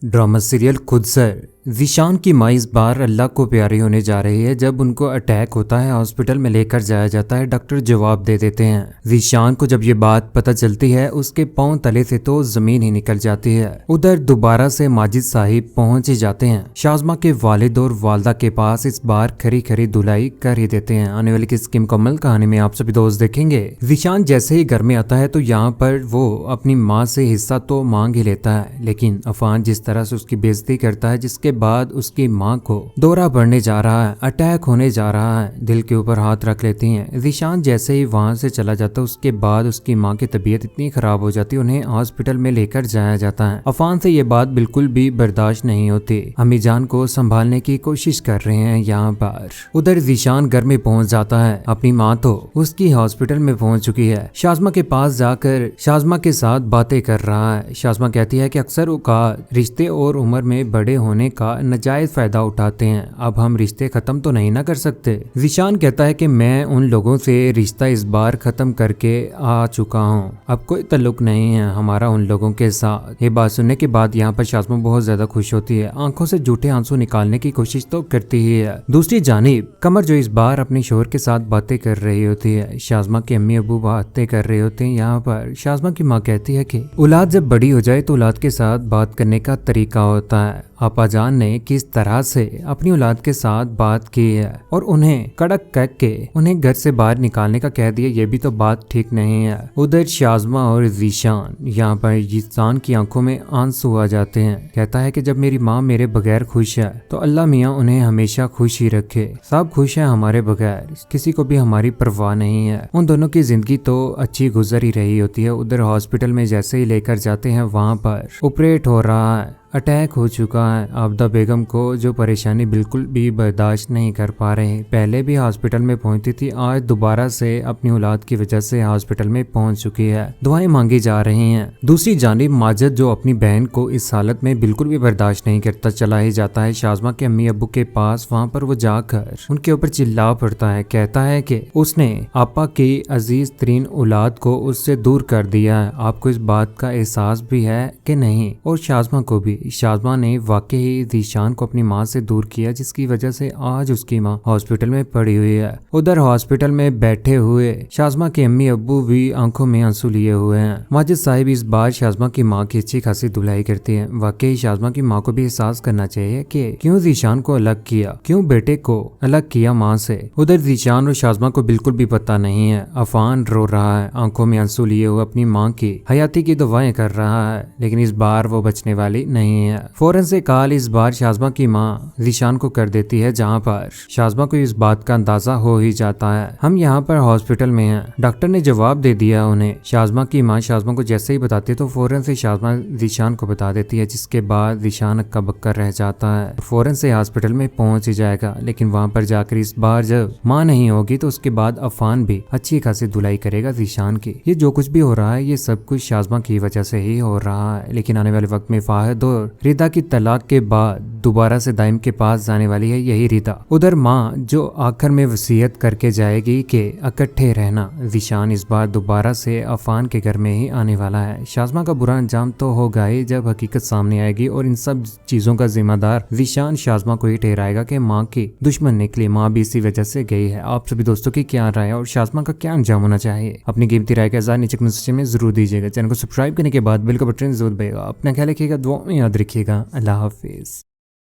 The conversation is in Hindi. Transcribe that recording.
ड्रामा सीरियल खुद सर ज़ीशान की माँ इस बार अल्लाह को प्यारी होने जा रही है। जब उनको अटैक होता है हॉस्पिटल में लेकर जाया जाता है, डॉक्टर जवाब दे देते हैं। ज़ीशान को जब ये बात पता चलती है उसके पांव तले से तो जमीन ही निकल जाती है। उधर दोबारा से माजिद साहिब पहुंच ही जाते हैं। शाज़मा के वालिद और वालदा के पास इस बार खरी खरी धुलाई कर ही देते हैं। आने वाली किसकी मुकम्मल कहानी में आप सभी दोस्त देखेंगे। ज़ीशान जैसे ही घर में आता है तो यहाँ पर वो अपनी माँ से हिस्सा तो मांग ही लेता है, लेकिन अफान जिस तरह से उसकी बेइज्जती करता है, जिसके बाद उसकी माँ को दौरा बढ़ने जा रहा है, अटैक होने जा रहा है, दिल के ऊपर हाथ रख लेती हैं। ज़ीशान जैसे ही वहां से चला जाता है उसके बाद उसकी माँ की तबीयत इतनी खराब हो जाती है, उन्हें हॉस्पिटल में लेकर जाया जाता है। अफान से ये बात बिल्कुल भी बर्दाश्त नहीं होती। अम्मी जान को संभालने की कोशिश कर रहे हैं यहाँ पर। उधर ज़ीशान घर में पहुंच जाता है। अपनी माँ तो उसकी हॉस्पिटल में पहुंच चुकी है। शाज़मा के पास जाकर शाज़मा के साथ बातें कर रहा है। शाज़मा कहती है कि अक्सर औकात रिश्ते और उम्र में बड़े होने का नाजायज फायदा उठाते हैं। अब हम रिश्ते खत्म तो नहीं ना कर सकते। ज़ीशान कहता है कि मैं उन लोगों से रिश्ता इस बार खत्म करके आ चुका हूँ, अब कोई ताल्लुक नहीं है हमारा उन लोगों के साथ। ये बात सुनने के बाद यहाँ पर शाज़मा बहुत ज्यादा खुश होती है, आंखों से झूठे आंसू निकालने की कोशिश तो करती ही है। दूसरी जानिब कमर जो इस बार अपने शोहर के साथ बातें कर रही होती है, शाज़मा के अम्मी अबू बातें कर रहे होते हैं। यहाँ पर शाज़मा की माँ कहती है कि औलाद जब बड़ी हो जाए तो औलाद के साथ बात करने का तरीका होता है। आपा जान ने किस तरह से अपनी औलाद के साथ बात की है और उन्हें कड़क करके उन्हें घर से बाहर निकालने का कह दिया, ये भी तो बात ठीक नहीं है। उधर शाज़मा और ज़ीशान यहाँ पर ज़ीशान की आंखों में आंसू आ जाते हैं। कहता है कि जब मेरी माँ मेरे बगैर खुश है तो अल्लाह मियाँ उन्हें हमेशा खुश ही रखे। सब खुश है हमारे बगैर, किसी को भी हमारी परवाह नहीं है। उन दोनों की जिंदगी तो अच्छी गुजर ही रही होती है। उधर हॉस्पिटल में जैसे ही लेकर जाते हैं वहाँ पर ऑपरेट हो रहा है, अटैक हो चुका है। आबदा बेगम को जो परेशानी बिल्कुल भी बर्दाश्त नहीं कर पा रहे, पहले भी हॉस्पिटल में पहुंची थी, आज दोबारा से अपनी औलाद की वजह से हॉस्पिटल में पहुंच चुकी है। दुआएं मांगी जा रही हैं। दूसरी जानिब माजिद जो अपनी बहन को इस हालत में बिल्कुल भी बर्दाश्त नहीं करता, चला ही जाता है शाज़मा के अम्मी अब्बू के पास। वहाँ पर वो जाकर उनके ऊपर चिल्ला पड़ता है, कहता है कि उसने आपा की अजीज तरीन औलाद को उससे दूर कर दिया है। आपको इस बात का एहसास भी है कि नहीं? और शाज़मा को भी। शाज़मा ने वाकई ज़ीशान को अपनी माँ से दूर किया, जिसकी वजह से आज उसकी माँ हॉस्पिटल में पड़ी हुई है। उधर हॉस्पिटल में बैठे हुए शाज़मा के अम्मी अब्बू भी आंखों में आंसू लिए हुए हैं। माजिद साहिब इस बार शाज़मा की माँ की अच्छी खासी धुलाई करती है। वाकई शाज़मा की माँ को भी एहसास करना चाहिए कि क्यों ज़ीशान को अलग किया, क्यों बेटे को अलग किया माँ से। उधर ज़ीशान और शाज़मा को बिल्कुल भी पता नहीं है। अफान रो रहा है, आंखों में आंसू लिए हुए अपनी माँ की हयाती की दुआएं कर रहा है, लेकिन इस बार वो बचने वाली नहीं है। फौरन से कॉल इस बार शाज़मा की माँ ज़ीशान को कर देती है, जहाँ पर शाज़मा को इस बात का अंदाजा हो ही जाता है। हम यहाँ पर हॉस्पिटल में हैं, डॉक्टर ने जवाब दे दिया उन्हें। शाज़मा की माँ शाज़मा को जैसे ही बताती है तो फौरन से शाज़मा ज़ीशान को बता देती है, जिसके बाद ज़ीशान अक्का बक्का रह जाता है। फौरन से हॉस्पिटल में पहुंच ही जाएगा, लेकिन वहाँ पर जाकर इस बार जब माँ नहीं होगी तो उसके बाद अफान भी अच्छी खासी धुलाई करेगा ज़ीशान की। ये जो कुछ भी हो रहा है ये सब कुछ शाज़मा की वजह से ही हो रहा है। लेकिन आने वाले वक्त में फाहिद और रिदा की तलाक के बाद दोबारा से दाइम के पास जाने वाली है यही रिदा। उधर माँ जो आखिर में वसीयत करके जाएगी कि इकट्ठे रहना। ज़ीशान इस बार दोबारा से अफान के घर में ही आने वाला है। शाज़मा का बुरा अंजाम तो होगा ही जब हकीकत सामने आएगी, और इन सब चीजों का जिम्मेदार ज़ीशान शाज़मा को ही ठहराएगा कि माँ की दुश्मन निकली, माँ भी इसी वजह से गई है। आप सभी दोस्तों की क्या राय है और शाज़मा का क्या अंजाम होना चाहिए? अपनी कीमती राय का इज़हार नीचे कमेंट सेक्शन में जरूर दीजिएगा। चैनल को सब्सक्राइब करने के बाद बेल का बटन जरूर दबाइएगा। अपना ख्याल रखिएगा, दुआ में याद रखिएगा। अल्लाह हाफिज।